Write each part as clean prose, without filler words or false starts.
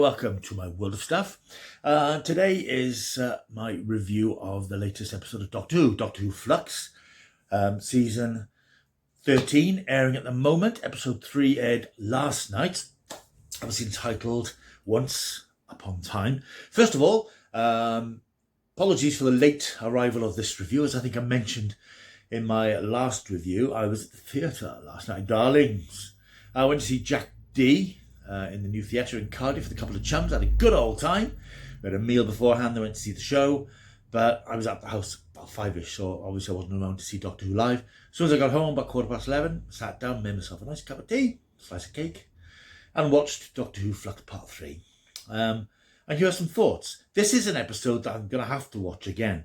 welcome to my world of stuff. Today is my review of the latest episode of Doctor Who FLUX, season 13, airing at the moment. Episode 3 aired last night, obviously entitled Once Upon Time. First of all, apologies for the late arrival of this review. As I think I mentioned in my last review, I was at the theatre last night, darlings. I went to see Jack D in the new theatre in Cardiff with a couple of chums. I had a good old time. We had a meal beforehand. They went to see the show, but I was at the house about 5ish, so obviously I wasn't around to see Doctor Who live. As soon as I got home, about 11:15, sat down, made myself a nice cup of tea, slice of cake, and watched Doctor Who FLUX Part 3. And here are some thoughts. This is an episode that I'm going to have to watch again.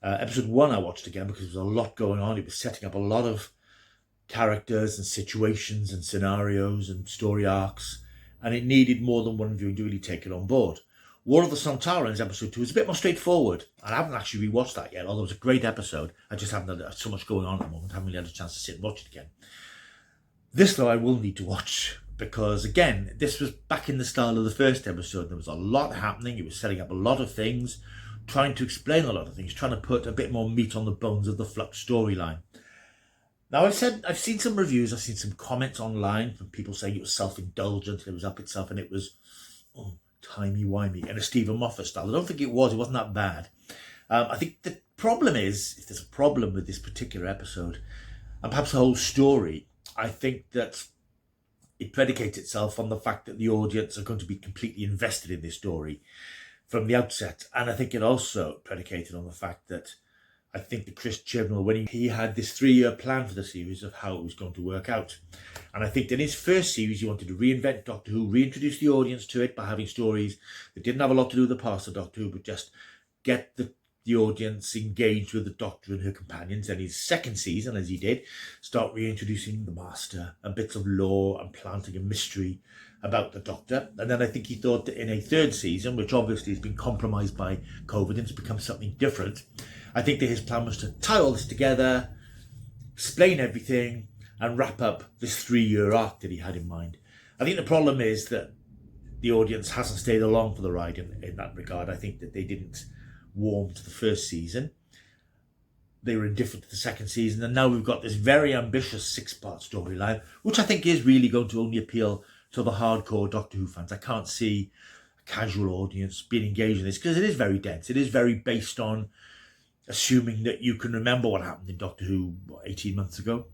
Episode 1 I watched again because there was a lot going on. It was setting up a lot of characters and situations and scenarios and story arcs, and it needed more than one viewing to really take it on board. War of the Sontarans episode 2 is a bit more straightforward, and I haven't actually rewatched that yet, although it was a great episode. I just haven't had so much going on at the moment. I haven't really had a chance to sit and watch it again. This, though, I will need to watch because, again, this was back in the style of the first episode. There was a lot happening. It was setting up a lot of things, trying to explain a lot of things, trying to put a bit more meat on the bones of the FLUX storyline. Now, I've seen some reviews, I've seen some comments online from people saying it was self-indulgent, it was up itself, and it was timey-wimey in a Stephen Moffat style. I don't think it wasn't that bad. I think the problem is, if there's a problem with this particular episode, and perhaps the whole story, I think that it predicates itself on the fact that the audience are going to be completely invested in this story from the outset. And I think it also predicated on the fact that I think that Chris Chibnall, when he had this 3-year plan for the series of how it was going to work out. And I think that in his first series, he wanted to reinvent Doctor Who, reintroduce the audience to it by having stories that didn't have a lot to do with the past of Doctor Who, but just get the audience engaged with the Doctor and her companions. And his second season, as he did, start reintroducing the Master and bits of lore and planting a mystery about the Doctor. And then I think he thought that in a third season, which obviously has been compromised by COVID and it's become something different, I think that his plan was to tie all this together, explain everything, and wrap up this 3-year arc that he had in mind. I think the problem is that the audience hasn't stayed along for the ride in that regard. I think that they didn't warm to the first season. They were indifferent to the second season, and now we've got this very ambitious 6-part storyline, which I think is really going to only appeal to the hardcore Doctor Who fans. I can't see a casual audience being engaged in this because it is very dense. It is very based on assuming that you can remember what happened in Doctor Who 18 months ago,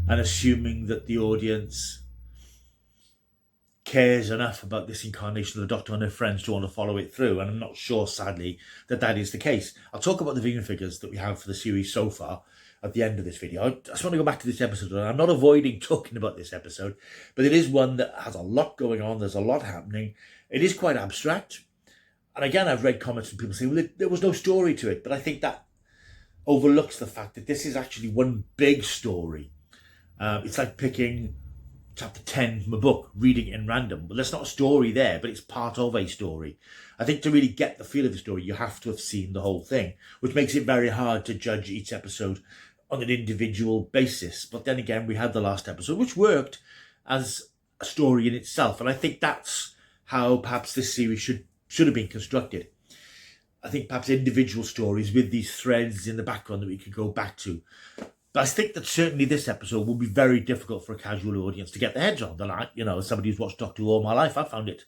and assuming that the audience cares enough about this incarnation of the Doctor and her friends to want to follow it through. And I'm not sure, sadly, that is the case. I'll talk about the viewing figures that we have for the series so far at the end of this video. I just want to go back to this episode, and I'm not avoiding talking about this episode, but it is one that has a lot going on. There's a lot happening. It is quite abstract. And again, I've read comments from people saying, well, there was no story to it. But I think that overlooks the fact that this is actually one big story. It's like picking chapter 10 from a book, reading it in random. Well, there's not a story there, but it's part of a story. I think to really get the feel of the story, you have to have seen the whole thing, which makes it very hard to judge each episode on an individual basis. But then again, we had the last episode, which worked as a story in itself. And I think that's how perhaps this series should have been constructed. I think perhaps individual stories with these threads in the background that we could go back to. But I think that certainly this episode will be very difficult for a casual audience to get their heads on. And as somebody who's watched Doctor Who all my life, I found it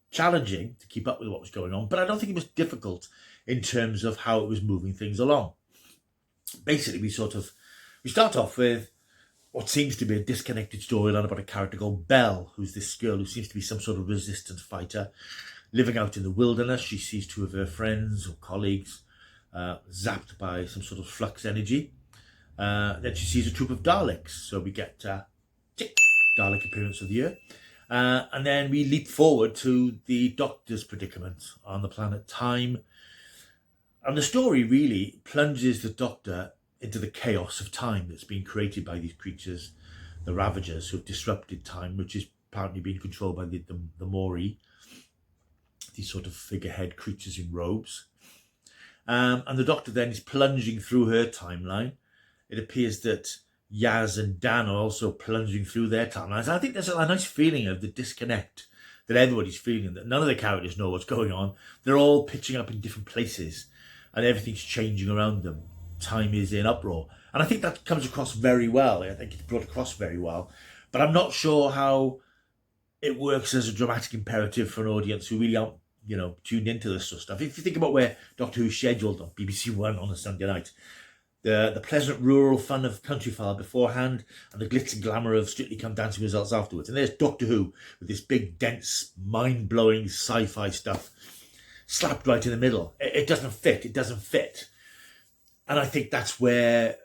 challenging to keep up with what was going on. But I don't think it was difficult in terms of how it was moving things along. Basically, we start off with what seems to be a disconnected storyline about a character called Belle, who's this girl who seems to be some sort of resistance fighter. Living out in the wilderness, she sees 2 of her friends or colleagues zapped by some sort of flux energy. Then she sees a troop of Daleks. So we get Dalek appearance of the year. And then we leap forward to the Doctor's predicament on the planet Time. And the story really plunges the Doctor into the chaos of time that's been created by these creatures, the Ravagers, who have disrupted time, which is apparently being controlled by the Mori, these sort of figurehead creatures in robes. And the Doctor then is plunging through her timeline. It appears that Yaz and Dan are also plunging through their timelines. I think there's a nice feeling of the disconnect that everybody's feeling, that none of the characters know what's going on. They're all pitching up in different places and everything's changing around them. Time is in uproar. And I think that comes across very well. I think it's brought across very well. But I'm not sure how it works as a dramatic imperative for an audience who really aren't, tuned into this sort of stuff. If you think about where Doctor Who's scheduled on BBC One on a Sunday night, the pleasant rural fun of Countryfile beforehand and the glitz and glamour of Strictly Come Dancing results afterwards. And there's Doctor Who with this big, dense, mind-blowing sci-fi stuff slapped right in the middle. It doesn't fit. It doesn't fit. And I think that's where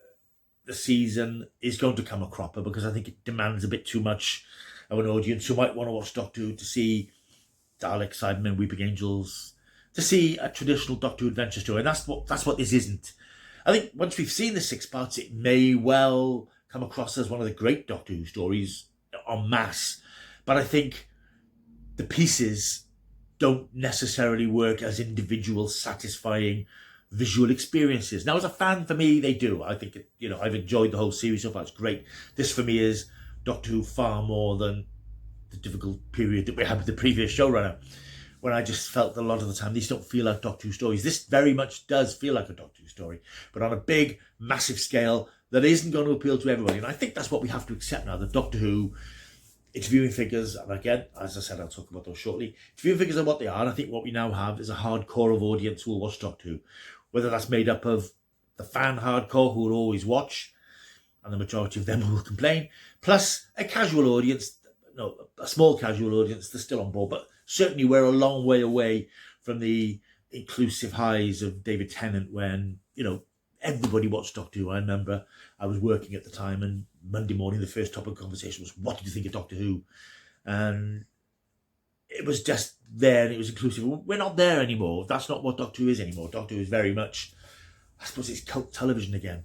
the season is going to come a cropper, because I think it demands a bit too much of an audience who might want to watch Doctor Who to see Dalek, Cybermen, Weeping Angels, to see a traditional Doctor Who adventure story. And that's what this isn't. I think once we've seen the 6 parts, it may well come across as one of the great Doctor Who stories en masse. But I think the pieces don't necessarily work as individual, satisfying visual experiences. Now, as a fan, for me, they do. I think, I've enjoyed the whole series so far. It's great. This, for me, is Doctor Who far more than the difficult period that we had with the previous showrunner, when I just felt a lot of the time these don't feel like Doctor Who stories. This very much does feel like a Doctor Who story, but on a big, massive scale that isn't going to appeal to everybody. And I think that's what we have to accept now, that Doctor Who, its viewing figures, and again, as I said, I'll talk about those shortly, its viewing figures are what they are. And I think what we now have is a hardcore of audience who will watch Doctor Who, whether that's made up of the fan hardcore who will always watch, and the majority of them will complain, plus a casual audience, a small casual audience that's still on board. But certainly we're a long way away from the inclusive highs of David Tennant when, everybody watched Doctor Who. I remember I was working at the time, and Monday morning the first topic of conversation was, what did you think of Doctor Who? And it was just there, and it was inclusive. We're not there anymore. That's not what Doctor Who is anymore. Doctor Who is very much, I suppose, it's cult television again.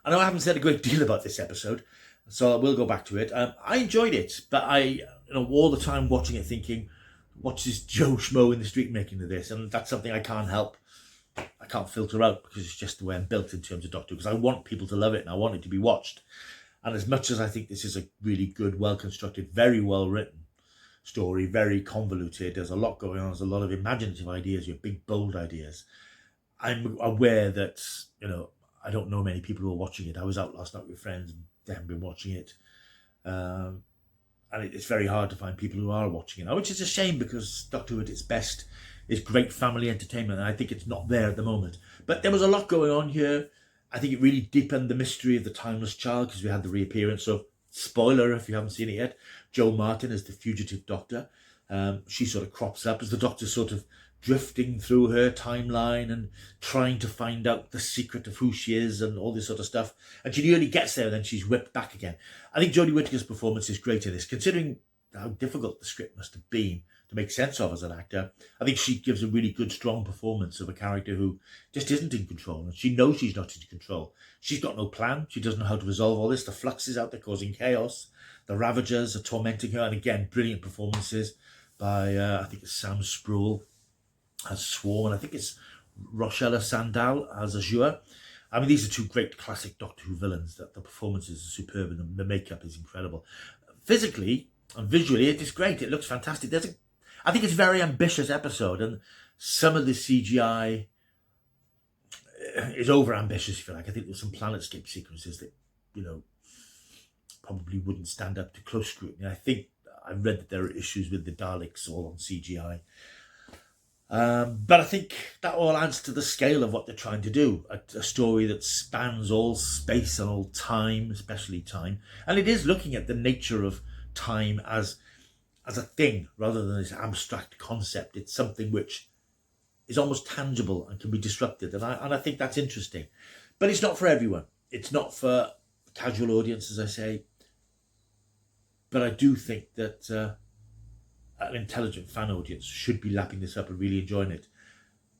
I know I haven't said a great deal about this episode, so I will go back to it. I enjoyed it, but I, all the time watching it thinking, what's this Joe Schmo in the street making of this? And that's something I can't help. I can't filter out, because it's just the way I'm built in terms of Doctor Who, because I want people to love it and I want it to be watched. And as much as I think this is a really good, well-constructed, very well-written story, very convoluted, there's a lot going on, there's a lot of imaginative ideas, your big, bold ideas. I'm aware that, I don't know many people who are watching it. I was out last night with friends and they haven't been watching it. And it's very hard to find people who are watching it, which is a shame, because Doctor Who at its best is great family entertainment, and I think it's not there at the moment. But there was a lot going on here. I think it really deepened the mystery of the Timeless Child, because we had the reappearance of, spoiler if you haven't seen it yet, Jo Martin as the fugitive Doctor. She sort of crops up as the Doctor's sort of drifting through her timeline and trying to find out the secret of who she is and all this sort of stuff. And she nearly gets there, and then she's whipped back again. I think Jodie Whittaker's performance is great in this, considering how difficult the script must have been to make sense of as an actor. I think she gives a really good, strong performance of a character who just isn't in control, and she knows she's not in control. She's got no plan. She doesn't know how to resolve all this. The FLUX is out there causing chaos. The Ravagers are tormenting her, and again, brilliant performances by, I think it's Sam Spruill as Swarm, and I think it's Rochella Sandal as Azure. I mean, these are two great classic Doctor Who villains. That the performances are superb, and the makeup is incredible. Physically and visually, it is great. It looks fantastic. I think it's a very ambitious episode, and some of the CGI is over ambitious, if you like. I think there's some planetscape sequences that, probably wouldn't stand up to close scrutiny. I think I read that there are issues with the Daleks all on CGI. But I think that all adds to the scale of what they're trying to do. A story that spans all space and all time, especially time. And it is looking at the nature of time as a thing rather than this abstract concept. It's something which is almost tangible and can be disrupted. And I think that's interesting. But it's not for everyone. It's not for casual audience, as I say. But I do think that an intelligent fan audience should be lapping this up and really enjoying it.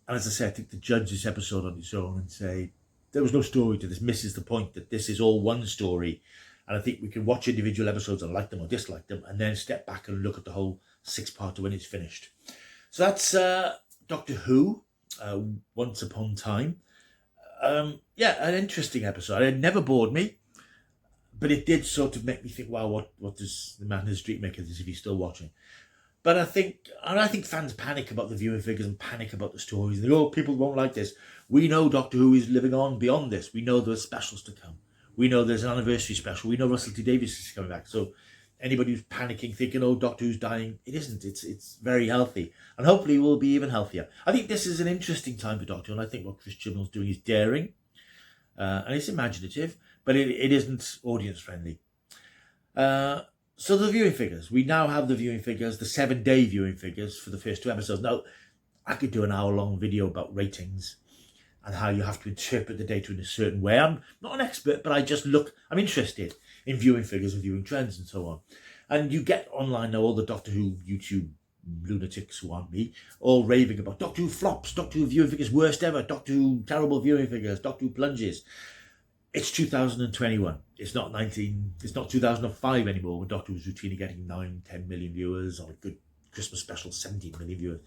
And as I say, I think to judge this episode on its own and say there was no story to this misses the point, that this is all one story. And I think we can watch individual episodes and like them or dislike them, and then step back and look at the whole 6-parter when it's finished. So that's Doctor Who, Once Upon Time. An interesting episode. It never bored me, but it did sort of make me think, wow, what does the man in the street make of this if he's still watching? But I think fans panic about the viewing figures and panic about the stories. They go, oh, people won't like this. We know Doctor Who is living on beyond this. We know there's specials to come. We know there's an anniversary special. We know Russell T Davies is coming back. So anybody who's panicking, thinking, oh, Doctor Who's dying, it isn't. It's very healthy. And hopefully we'll be even healthier. I think this is an interesting time for Doctor Who, and I think what Chris Chibnall's doing is daring. And it's imaginative, but it isn't audience friendly. So the viewing figures. We now have the viewing figures, the 7-day viewing figures for the first 2 episodes. Now, I could do an hour-long video about ratings and how you have to interpret the data in a certain way. I'm not an expert, but I'm interested in viewing figures and viewing trends and so on. And you get online now all the Doctor Who YouTube lunatics who aren't me, all raving about Doctor Who flops, Doctor Who viewing figures worst ever, Doctor Who terrible viewing figures, Doctor Who plunges. It's 2021. It's not 2005 anymore when Doctor Who's routinely getting 9-10 million viewers, or a good Christmas special 17 million viewers.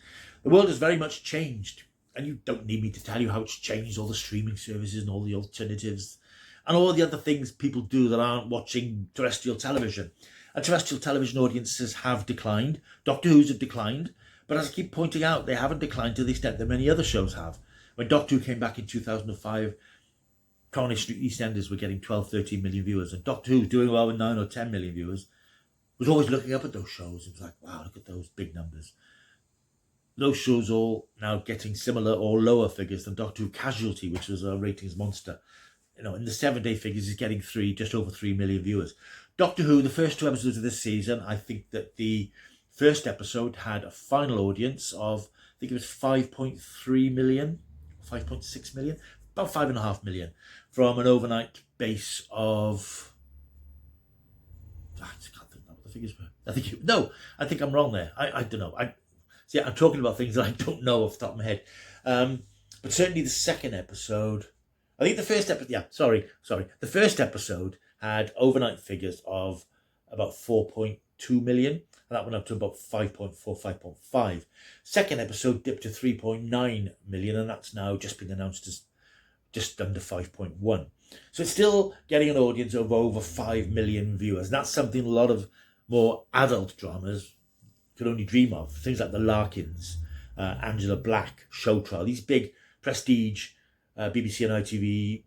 The world has very much changed, and you don't need me to tell you how it's changed, all the streaming services and all the alternatives and all the other things people do that aren't watching terrestrial television. And terrestrial television audiences have declined. Doctor Who's have declined, but as I keep pointing out, they haven't declined to the extent that many other shows have. When Doctor Who came back in 2005, Coronation Street EastEnders were getting 12-13 million viewers, and Doctor Who, doing well with 9 or 10 million viewers, was always looking up at those shows. It was like, wow, look at those big numbers. Those shows all now getting similar or lower figures than Doctor Who Casualty, which was a ratings monster. You know, in the 7-day figures is getting just over 3 million viewers. Doctor Who, the first 2 episodes of this season, I think that the first episode had a final audience of, I think it was 5.3 million, 5.6 million, about 5.5 million, from an overnight base of, I can't think what the figures were. I think I'm wrong there. I don't know. I'm talking about things that I don't know off the top of my head. But certainly the second episode, I think the first episode, the first episode had overnight figures of about 4.2 million, and that went up to about 5.4, 5.5. Second episode dipped to 3.9 million, and that's now just been announced as just under 5.1. So it's still getting an audience of over 5 million viewers. And that's something a lot of more adult dramas could only dream of. Things like The Larkins, Angela Black, Show Trial, these big prestige BBC and ITV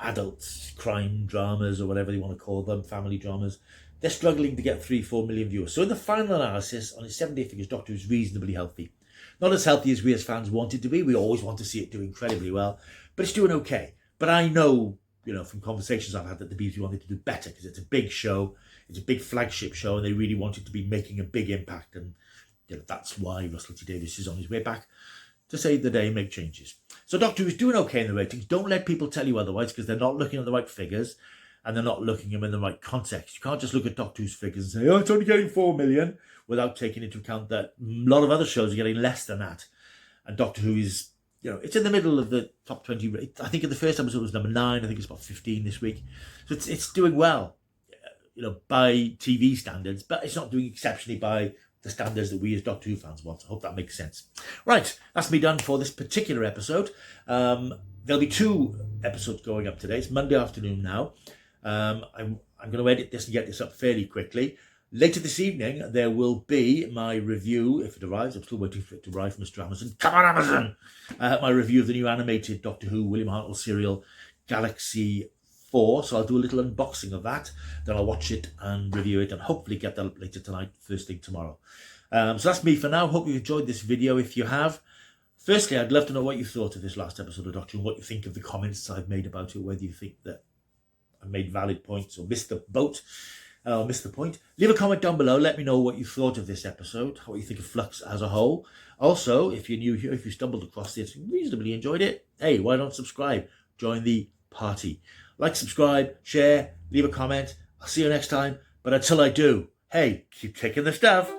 adult crime dramas, or whatever you want to call them, family dramas, they're struggling to get 3-4 million viewers. So in the final analysis, on its 7-day figures, Doctor Who is reasonably healthy. Not as healthy as we as fans want it to be. We always want to see it do incredibly well, but it's doing okay. But I know, from conversations I've had, that the BBC wanted to do better because it's a big show, it's a big flagship show, and they really wanted to be making a big impact. And that's why Russell T Davies is on his way back to save the day and make changes. So Doctor Who is doing okay in the ratings. Don't let people tell you otherwise, because they're not looking at the right figures and they're not looking at them in the right context. You can't just look at Doctor Who's figures and say, oh, it's only getting 4 million, without taking into account that a lot of other shows are getting less than that. And Doctor Who is, it's in the middle of the top 20. I think in the first episode was number 9. I think it's about 15 this week. So it's doing well, by TV standards, but it's not doing exceptionally by the standards that we as Doctor Who fans want. I hope that makes sense. Right, that's me done for this particular episode. There'll be 2 episodes going up today. It's Monday afternoon now. I'm going to edit this and get this up fairly quickly. Later this evening, there will be my review, if it arrives. I'm still waiting for it to arrive from Mr. Amazon. Come on, Amazon! My review of the new animated Doctor Who William Hartnell serial, Galaxy 4. So I'll do a little unboxing of that. Then I'll watch it and review it and hopefully get that up later tonight, first thing tomorrow. So that's me for now. Hope you enjoyed this video. If you have, firstly, I'd love to know what you thought of this last episode of Doctor Who, what you think of the comments I've made about it, whether you think that I made valid points or missed the boat. Missed the point. Leave a comment down below. Let me know what you thought of this episode, what you think of Flux as a whole. Also, if you're new here, if you stumbled across this and reasonably enjoyed it, hey, why don't subscribe? Join the party. Like, subscribe, share, leave a comment. I'll see you next time. But until I do, hey, keep taking the stuff.